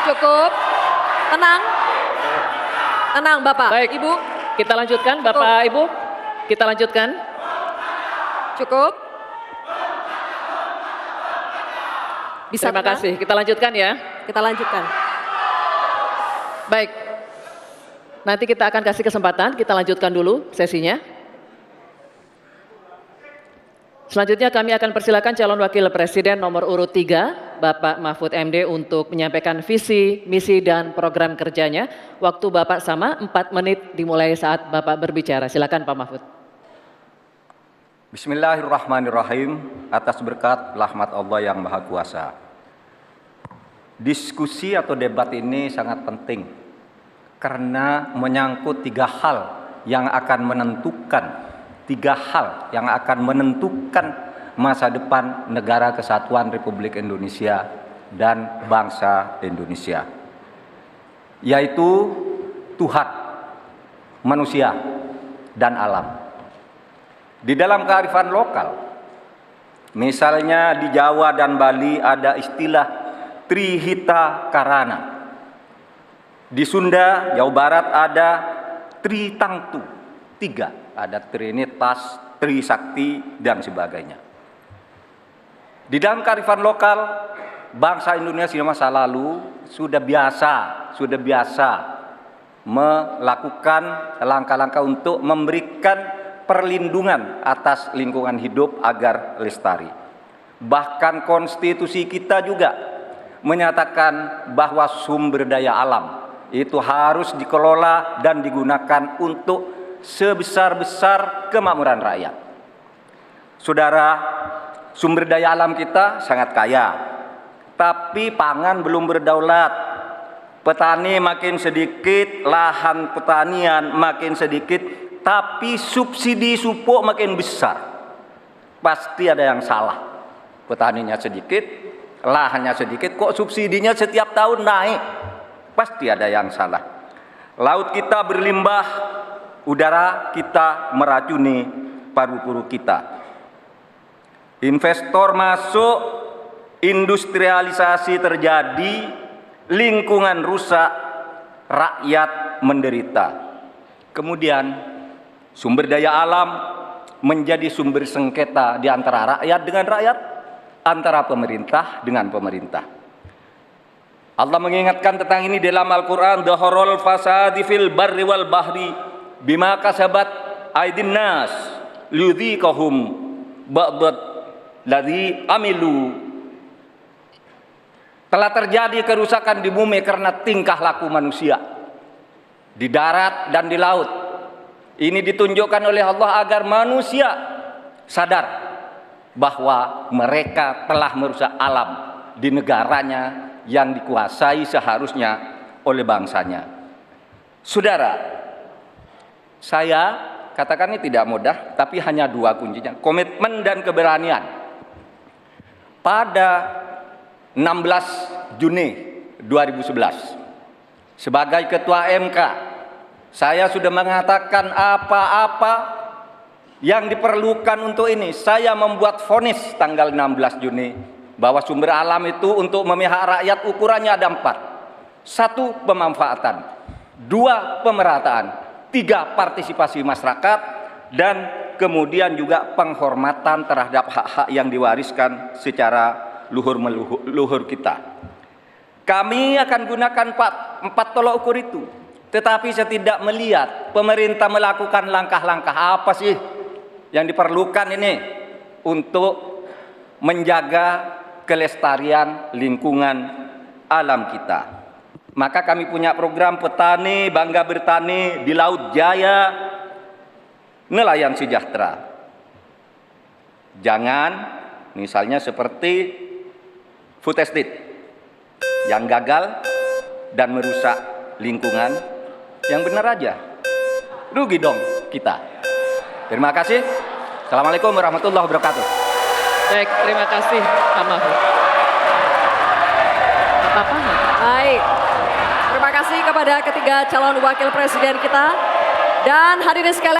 Cukup. Tenang. Tenang Bapak. Baik, Ibu. kita lanjutkan Bapak Ibu. Kita lanjutkan. Cukup. Bisa Terima tenang? kasih. Kita lanjutkan ya. Kita lanjutkan. Baik. Nanti kita akan kasih kesempatan, kita lanjutkan dulu sesinya. Selanjutnya kami akan persilakan calon wakil presiden nomor urut 3, Bapak Mahfud MD untuk menyampaikan visi, misi, dan program kerjanya. Waktu Bapak sama 4 menit dimulai saat Bapak berbicara. Silakan Pak Mahfud. Bismillahirrahmanirrahim. Atas berkat rahmat Allah yang Maha Kuasa. Diskusi atau debat ini sangat penting karena menyangkut 3 hal yang akan menentukan masa depan negara kesatuan Republik Indonesia dan bangsa Indonesia, yaitu Tuhan, manusia, dan alam. Di dalam kearifan lokal, misalnya di Jawa dan Bali ada istilah Trihita Karana. Di Sunda, Jawa Barat ada Tritangtu, 3. Ada Trinitas, Trisakti, dan sebagainya. Di dalam kearifan lokal, bangsa Indonesia masa lalu sudah biasa melakukan langkah-langkah untuk memberikan perlindungan atas lingkungan hidup agar lestari. Bahkan konstitusi kita juga menyatakan bahwa sumber daya alam itu harus dikelola dan digunakan untuk sebesar-besar kemakmuran rakyat. Saudara, sumber daya alam kita sangat kaya, tapi pangan belum berdaulat. Petani makin sedikit, lahan pertanian makin sedikit, tapi subsidi pupuk makin besar. Pasti ada yang salah. Petaninya sedikit, lahannya sedikit, kok subsidinya setiap tahun naik? Pasti ada yang salah. Laut kita berlimbah, udara kita meracuni paru-paru kita. Investor masuk, industrialisasi terjadi, lingkungan rusak, rakyat menderita. Kemudian sumber daya alam menjadi sumber sengketa di antara rakyat dengan rakyat, antara pemerintah dengan pemerintah. Allah mengingatkan tentang ini dalam Al-Quran, Dhaharul fasadi fil barri wal bahri bima kasabat aydin nas liyudhiqahum ba'dad ladzi amilu. Telah terjadi kerusakan di bumi karena tingkah laku manusia di darat dan di laut. Ini ditunjukkan oleh Allah agar manusia sadar bahwa mereka telah merusak alam di negaranya yang dikuasai seharusnya oleh bangsanya. Saudara, saya katakan ini tidak mudah, tapi hanya 2 kuncinya, komitmen dan keberanian. Pada 16 Juni 2011, sebagai Ketua MK, saya sudah mengatakan apa-apa yang diperlukan untuk ini. Saya membuat vonis tanggal 16 Juni bahwa sumber alam itu untuk memihak rakyat ukurannya ada 4. 1, pemanfaatan. 2, pemerataan. 3, partisipasi masyarakat. Dan kemudian juga penghormatan terhadap hak-hak yang diwariskan secara luhur kita. Kami akan gunakan 4 tolok ukur itu. Tetapi saya tidak melihat pemerintah melakukan langkah-langkah apa sih yang diperlukan ini untuk menjaga kelestarian lingkungan alam kita. Maka kami punya program petani bangga bertani di Laut Jaya, nelayan sejahtera. Jangan misalnya seperti food estate yang gagal dan merusak lingkungan. Yang benar aja, rugi dong kita. Terima kasih. Assalamualaikum warahmatullahi wabarakatuh. Baik, terima kasih Pak Mahfud. Apa-apa? Baik. Terima kasih kepada ketiga calon wakil presiden kita dan hadirin sekalian.